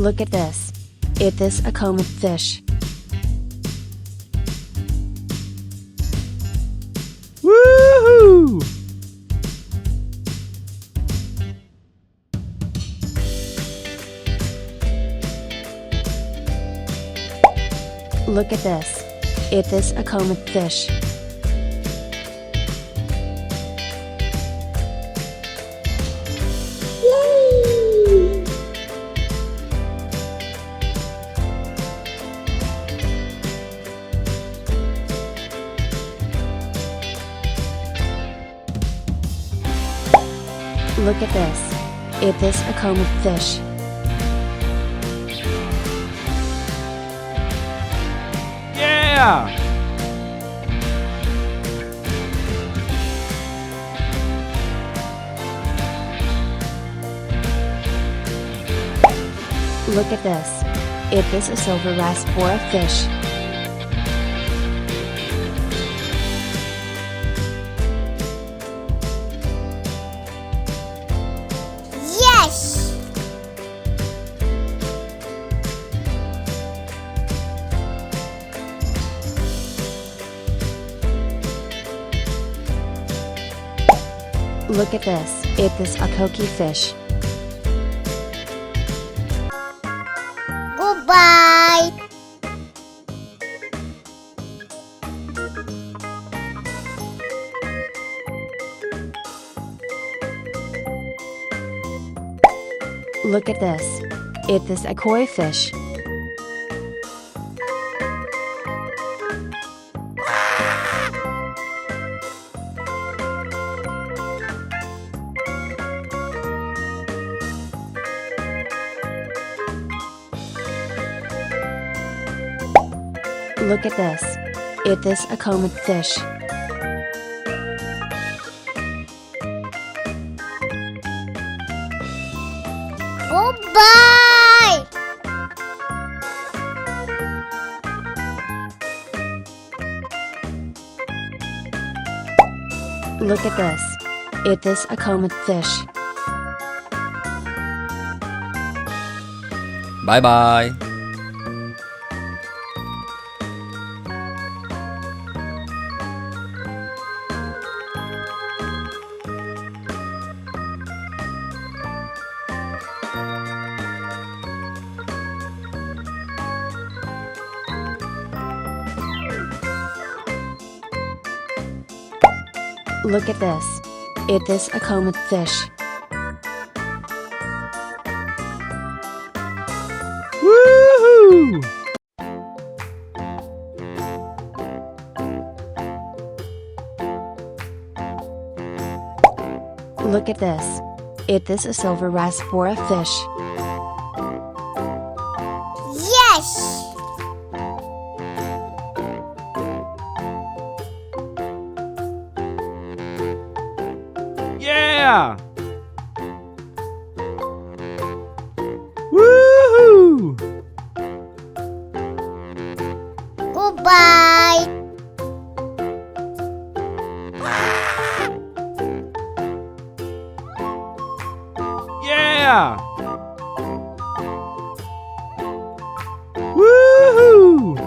Look at this. Is this a common fish? Woohoo! Look at this. Is this a common fish? Yay! Look at this. Is this a common fish? Yeah! Look at this. Is this a silver wrasse or a fish? Yes! Look at this. Is this a coqui fish? Goodbye! Look at this. Is this a koi fish? Look at this. Is this a common fish? Goodbye! Look at this. Is this a common fish? Bye bye. Look at this. Is this a common fish? Woohoo! Look at this. Is this a silver wrasse or a fish? Yes! Yeah! Woohoo! Goodbye! Yeah! Woohoo!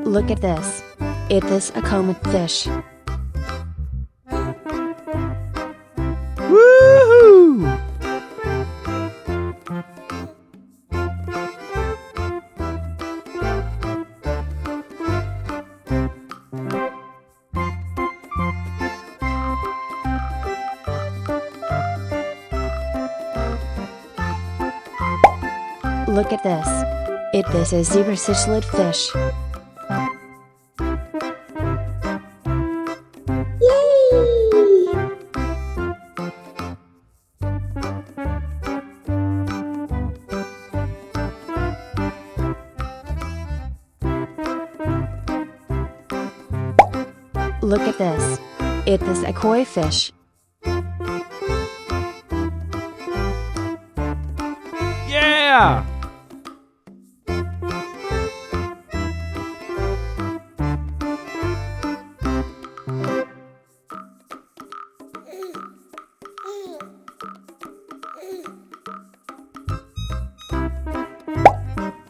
Look at this. Is this a common fish? Look at this. This is zebra cichlid fish. Yay! Look at this. This a koi fish. Yeah!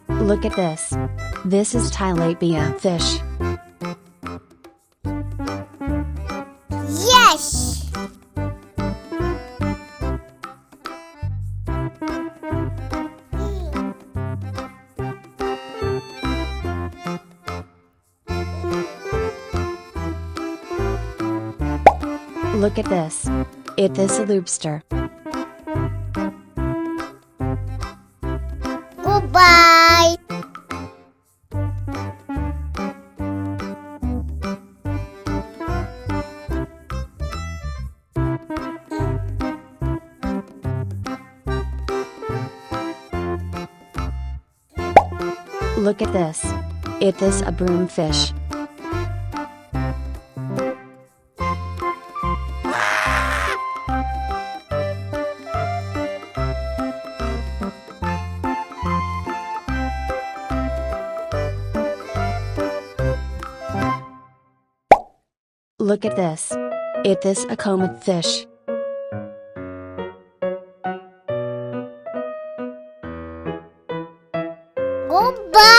Look at this. This is tilapia fish. Yes! Look at this. This a lobster. Goodbye! Look at this. This a broom fish. Look at this. This a comb fish. Goodbye!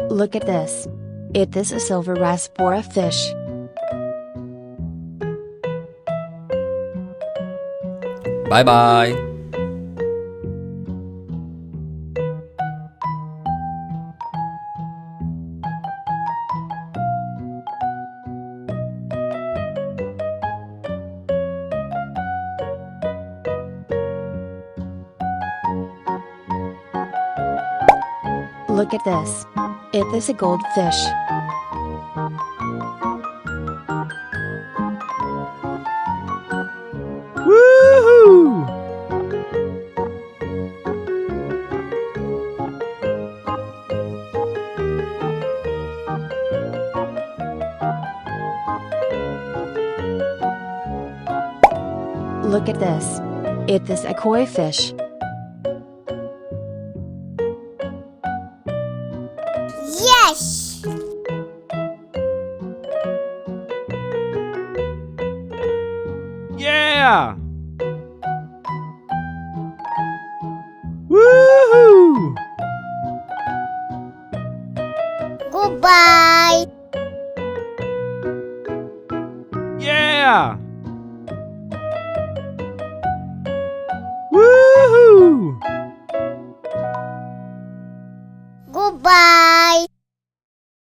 Look at this. This a silver raspora fish. Bye bye. Look at this. This a goldfish. Woohoo! Look at this. This a koi fish. Yes! Yeah! Woohoo! Goodbye! Yeah!